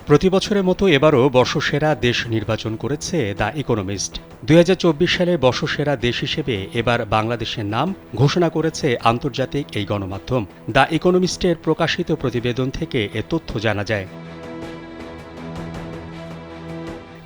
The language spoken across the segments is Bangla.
প্রতি বছরের মতো এবারও বর্ষসেরা দেশ নির্বাচন করেছে দ্য ইকোনমিস্ট। ২০২৪ সালে বর্ষসেরা দেশ হিসেবে এবার বাংলাদেশের নাম ঘোষণা করেছে আন্তর্জাতিক এই গণমাধ্যম। দ্য ইকোনমিস্টের প্রকাশিত প্রতিবেদন থেকে এ তথ্য জানা যায়।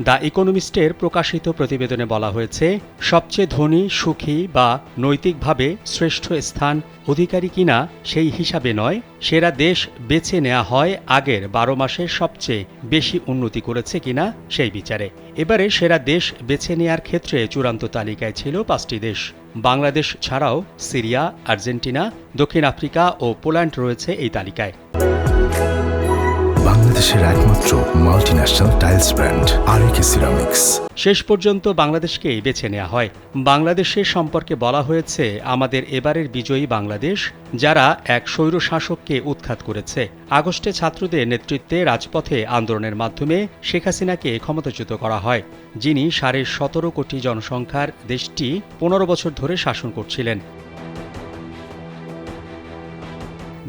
দ্য ইকোনমিস্টের প্রকাশিত প্রতিবেদনে বলা হয়েছে, সবচেয়ে ধনী, সুখী বা নৈতিকভাবে শ্রেষ্ঠ স্থান অধিকারী কিনা সেই হিসাবে নয়, সেরা দেশ বেছে নেওয়া হয় আগের ১২ মাসে সবচেয়ে বেশি উন্নতি করেছে কিনা সেই বিচারে। এবারে সেরা দেশ বেছে নেয়ার ক্ষেত্রে চূড়ান্ত তালিকায় ছিল ৫টি দেশ। বাংলাদেশ ছাড়াও সিরিয়া, আর্জেন্টিনা, দক্ষিণ আফ্রিকা ও পোল্যান্ড রয়েছে এই তালিকায়। বাংলাদেশের একমাত্র মাল্টিন্যাশনাল টাইলস ব্র্যান্ড আরএকে সিরামিক্স। শেষ পর্যন্ত বাংলাদেশকেই বেছে নেওয়া হয়। বাংলাদেশের সম্পর্কে বলা হয়েছে, আমাদের এবারের বিজয়ী বাংলাদেশ, যারা এক স্বৈর শাসককে উৎখাত করেছে। আগস্টে ছাত্রদের নেতৃত্বে রাজপথে আন্দোলনের মাধ্যমে শেখ হাসিনাকে ক্ষমতাচ্যুত করা হয়, যিনি ১৭.৫ কোটি জনসংখ্যার দেশটি ১৫ বছর ধরে শাসন করছিলেন।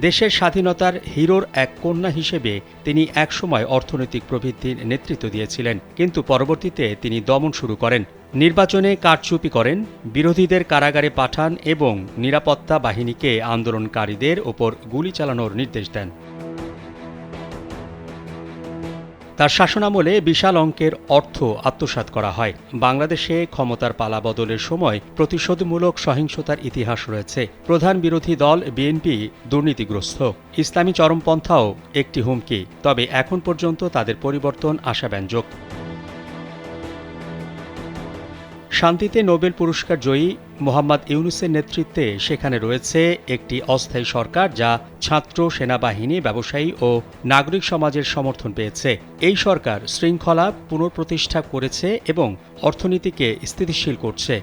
দেশের স্বাধীনতার হিরোর এক কন্যা হিসেবে তিনি একসময় অর্থনৈতিক প্রবৃদ্ধির নেতৃত্ব দিয়েছিলেন, কিন্তু পরবর্তীতে তিনি দমন শুরু করেন, নির্বাচনে কারচুপি করেন, বিরোধীদের কারাগারে পাঠান এবং নিরাপত্তা বাহিনীকে আন্দোলনকারীদের ওপর গুলি চালানোর নির্দেশ দেন। তার শাসনামলে বিশাল অঙ্কের অর্থ আত্মসাৎ করা হয়। বাংলাদেশে ক্ষমতার পালাবদলের সময় প্রতিশোধমূলক সহিংসতার ইতিহাস রয়েছে। প্রধান বিরোধী দল বিএনপি দুর্নীতিগ্রস্ত, ইসলামী চরমপন্থাও একটি হুমকি, তবে এখন পর্যন্ত তাদের পরিবর্তন আশাব্যঞ্জক। শান্তিতে নোবেল পুরস্কার জয়ী মোহাম্মদ ইউনূসের নেতৃত্বে সেখানে রয়েছে একটি অস্থায়ী সরকার, যা ছাত্র, সেনাবাহিনী, ব্যবসায়ী ও নাগরিক সমাজের সমর্থন পেয়েছে। এই সরকার শৃঙ্খলা পুনঃপ্রতিষ্ঠা করেছে এবং অর্থনীতিকে স্থিতিশীল করছে।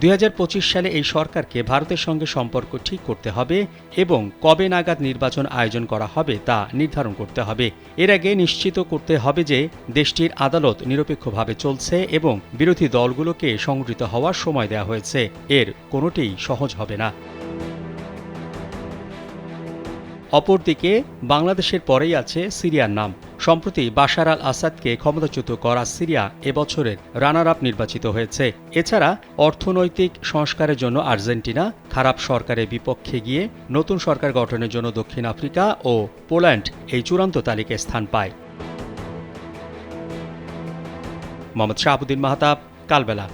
২০২৫ সালে এই সরকারকে ভারতের সঙ্গে সম্পর্ক ঠিক করতে হবে এবং কবে নাগাদ নির্বাচন আয়োজন করা হবে তা নির্ধারণ করতে হবে। এর আগে নিশ্চিত করতে হবে যে দেশটির আদালত নিরপেক্ষভাবে চলছে এবং বিরোধী দলগুলোকে সংগঠিত হওয়ার সময় দেওয়া হয়েছে। এর কোনোটিই সহজ হবে না। অপরদিকে বাংলাদেশের পরেই আছে সিরিয়ার নাম। সম্প্রতি বাশার আল আসাদকে ক্ষমতাচ্যুত করা সিরিয়া এবছরের রানার আপ নির্বাচিত হয়েছে। এছাড়া অর্থনৈতিক সংস্কারের জন্য আর্জেন্টিনা, খারাপ সরকারের বিপক্ষে গিয়ে নতুন সরকার গঠনের জন্য দক্ষিণ আফ্রিকা ও পোল্যান্ড এই চূড়ান্ত তালিকায় স্থান পায়। মোহাম্মদ শাহাবুদ্দিন মাহতাব, কালবেলা।